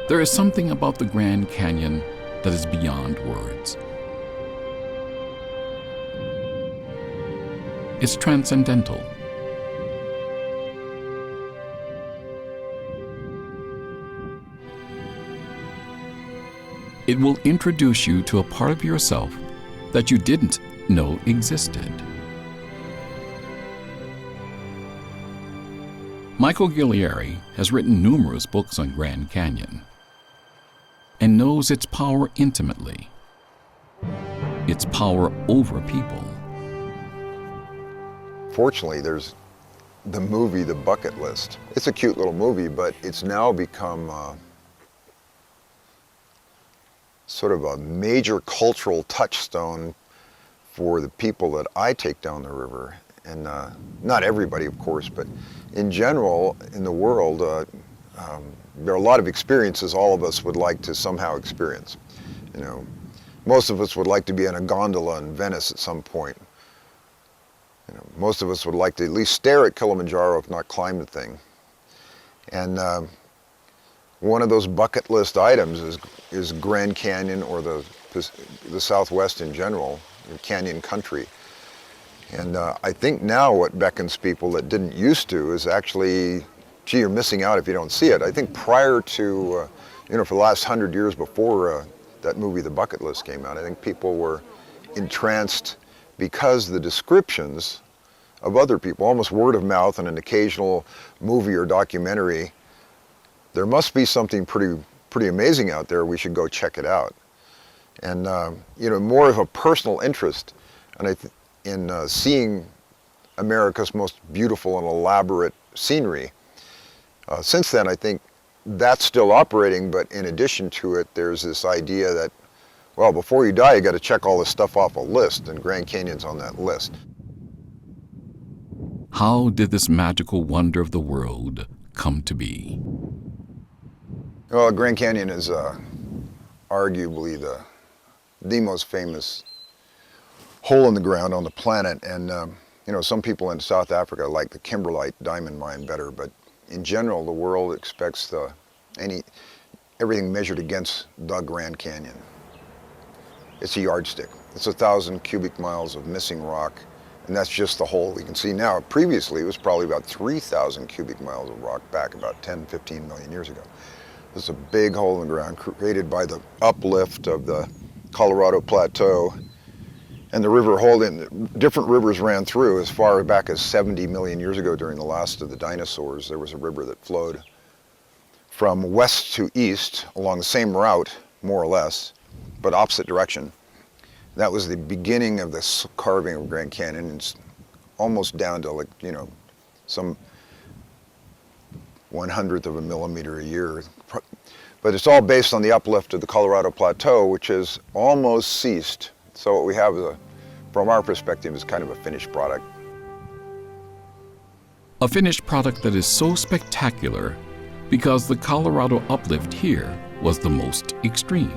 There is something about the Grand Canyon that is beyond words. It's transcendental. It will introduce you to a part of yourself that you didn't know existed. Michael Guillieri has written numerous books on Grand Canyon and knows its power intimately, its power over people. Fortunately, there's the movie, The Bucket List. It's a cute little movie, but it's now become sort of a major cultural touchstone for the people that I take down the river. And not everybody, of course, but in general, in the world, there are a lot of experiences all of us would like to somehow experience. You know, most of us would like to be in a gondola in Venice at some point. You know, most of us would like to at least stare at Kilimanjaro, if not climb the thing. And one of those bucket list items is Grand Canyon, or the Southwest in general, canyon country. And I think now what beckons people that didn't used to is actually, gee, you're missing out if you don't see it. I think prior to, for the last 100 years before that movie, The Bucket List, came out, I think people were entranced because the descriptions of other people, almost word of mouth and an occasional movie or documentary, there must be something pretty amazing out there. We should go check it out. And more of a personal interest, and in seeing America's most beautiful and elaborate scenery. Since then, I think that's still operating, but in addition to it, there's this idea that, well, before you die, you got to check all this stuff off a list, and Grand Canyon's on that list. How did this magical wonder of the world come to be? Well, Grand Canyon is arguably the most famous hole in the ground on the planet, and some people in South Africa like the kimberlite diamond mine better, but in general the world expects everything measured against the Grand Canyon. It's a yardstick. It's 1,000 cubic miles of missing rock, and that's just the hole we can see now. Previously it was probably about 3,000 cubic miles of rock back about 10-15 million years ago. It's a big hole in the ground created by the uplift of the Colorado Plateau. And the river holding, different rivers ran through as far back as 70 million years ago during the last of the dinosaurs. There was a river that flowed from west to east along the same route, more or less, but opposite direction. That was the beginning of this carving of Grand Canyon. It's almost down to some 1/100th of a millimeter a year. But it's all based on the uplift of the Colorado Plateau, which has almost ceased. So what we have from our perspective, is kind of a finished product. A finished product that is so spectacular because the Colorado uplift here was the most extreme.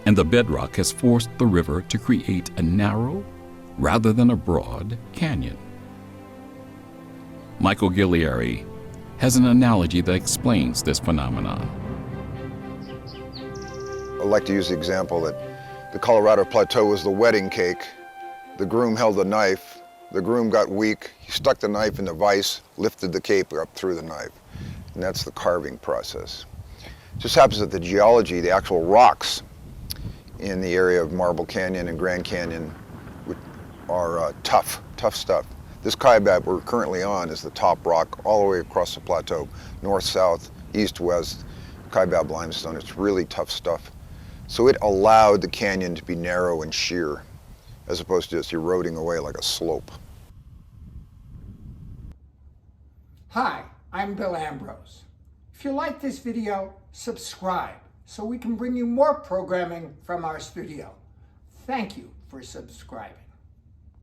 And the bedrock has forced the river to create a narrow rather than a broad canyon. Michael Guillieri has an analogy that explains this phenomenon. I like to use the example that the Colorado Plateau was the wedding cake. The groom held a knife. The groom got weak. He stuck the knife in the vise, lifted the cape up through the knife. And that's the carving process. It just happens that the geology, the actual rocks in the area of Marble Canyon and Grand Canyon are tough stuff. This kaibab we're currently on is the top rock all the way across the plateau, north, south, east, west, kaibab limestone. It's really tough stuff. So it allowed the canyon to be narrow and sheer, as opposed to just eroding away like a slope. Hi, I'm Bill Ambrose. If you like this video, subscribe so we can bring you more programming from our studio. Thank you for subscribing.